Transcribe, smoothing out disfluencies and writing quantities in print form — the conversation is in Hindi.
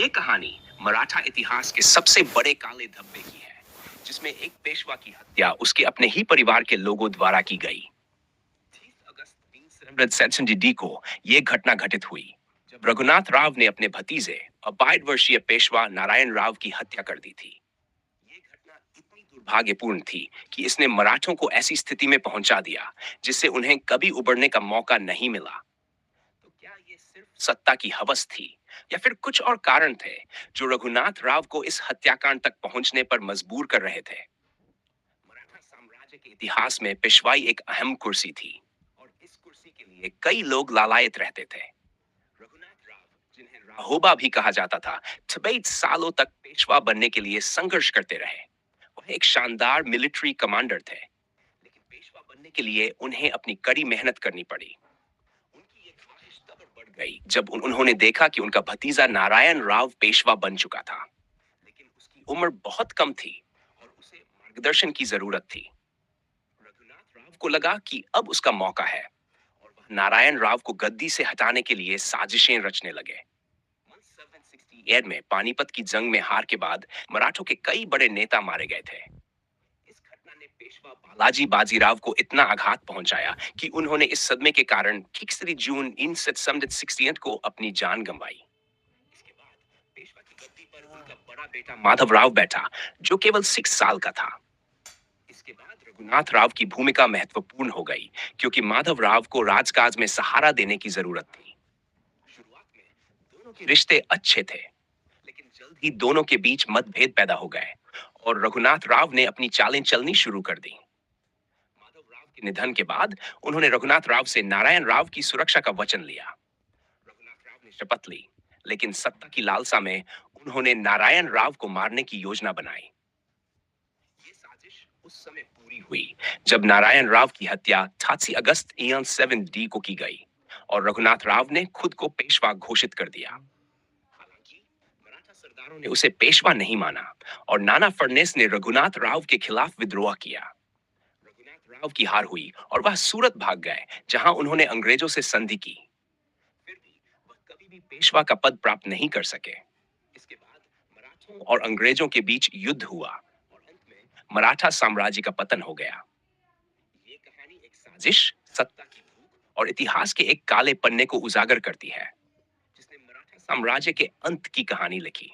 ये कहानी मराठा इतिहास के सबसे बड़े काले धब्बे की है, जिसमें एक पेशवा की हत्या उसके अपने ही परिवार के लोगों द्वारा की गई। 30 अगस्त 1967 को यह घटना घटित हुई, जब रघुनाथ राव ने अपने भतीजे और 22 वर्षीय पेशवा नारायण राव की हत्या कर दी थी। ये घटना इतनी दुर्भाग्यपूर्ण थी कि इसने मराठों को ऐसी स्थिति में पहुंचा दिया जिससे उन्हें कभी उबरने का मौका नहीं मिला। तो क्या ये सिर्फ सत्ता की हवस थी, या फिर कुछ और कारण थे जो रघुनाथ राव को इस हत्याकांड तक पहुंचने पर मजबूर कर रहे थे? मराठा साम्राज्य के इतिहास में पेशवाई एक अहम कुर्सी थी, और इस कुर्सी के लिए कई लोग लालायत रहते थे। रघुनाथ राव, जिन्हें राहोबा भी कहा जाता था, 28 सालों तक पेशवा बनने के लिए संघर्ष करते रहे। वह एक शानदार मिलिट्री कमांडर थे, लेकिन पेशवा बनने के लिए उन्हें अपनी कड़ी मेहनत करनी पड़ी। उनकी ये ख्वाहिश तब बढ़ गई जब उन्होंने देखा कि उनका भतीजा नारायण राव पेशवा बन चुका था, लेकिन उसकी उम्र बहुत कम थी और उसे मार्गदर्शन की जरूरत थी। रघुनाथ राव को लगा कि अब उसका मौका है, और वह नारायण राव को गद्दी से हटाने के लिए साजिशें रचने लगे। 1768 में पानीपत की जंग में हार के बाद मराठों के कई बड़े नेता मारे गए थे। इस घटना ने पेशवा बालाजी बाजीराव को इतना आघात पहुंचाया कि उन्होंने इस सदमे के कारण 6 जून 1768 को अपनी जान गंवाई। इसके बाद पेशवा की गद्दी पर उनका बड़ा बेटा माधव राव बैठा, जो केवल 6 साल का था। इसके बाद रघुनाथ राव की भूमिका महत्वपूर्ण हो गई, क्योंकि माधव राव को राजकाज में सहारा देने की जरूरत थी। शुरुआत में दोनों के रिश्ते अच्छे थे, लेकिन जल्द ही दोनों के बीच मतभेद पैदा हो गए और रघुनाथ राव ने अपनी चालें चलनी शुरू कर दी। माधव राव के निधन के बाद उन्होंने रघुनाथ राव से नारायण राव की सुरक्षा का वचन लिया। रघुनाथ राव ने शपथ ली, लेकिन सत्ता की लालसा में उन्होंने नारायण राव को मारने की योजना बनाई। ये साजिश उस समय पूरी हुई जब नारायण राव की हत्या 28 अगस्त 17 को की गई और रघुनाथ राव ने खुद को पेशवा घोषित कर दिया। हालांकि मराठा सरदारों ने उसे पेशवा नहीं माना और नाना फडणवीस ने रघुनाथ राव के खिलाफ विद्रोह किया। रघुनाथ राव की हार हुई और वह सूरत भाग गए, जहां उन्होंने अंग्रेजों से संधि की। फिर भी वह कभी भी पेशवा का पद प्राप्त नहीं कर सके। इसके बाद मराठों और अंग्रेजों के बीच युद्ध हुआ और अंत में मराठा साम्राज्य का पतन हो गया। ये कहानी एक साजिश, सत्ता की भूख और इतिहास के एक काले पन्ने को उजागर करती है, जिसने मराठा साम्राज्य के अंत की कहानी लिखी।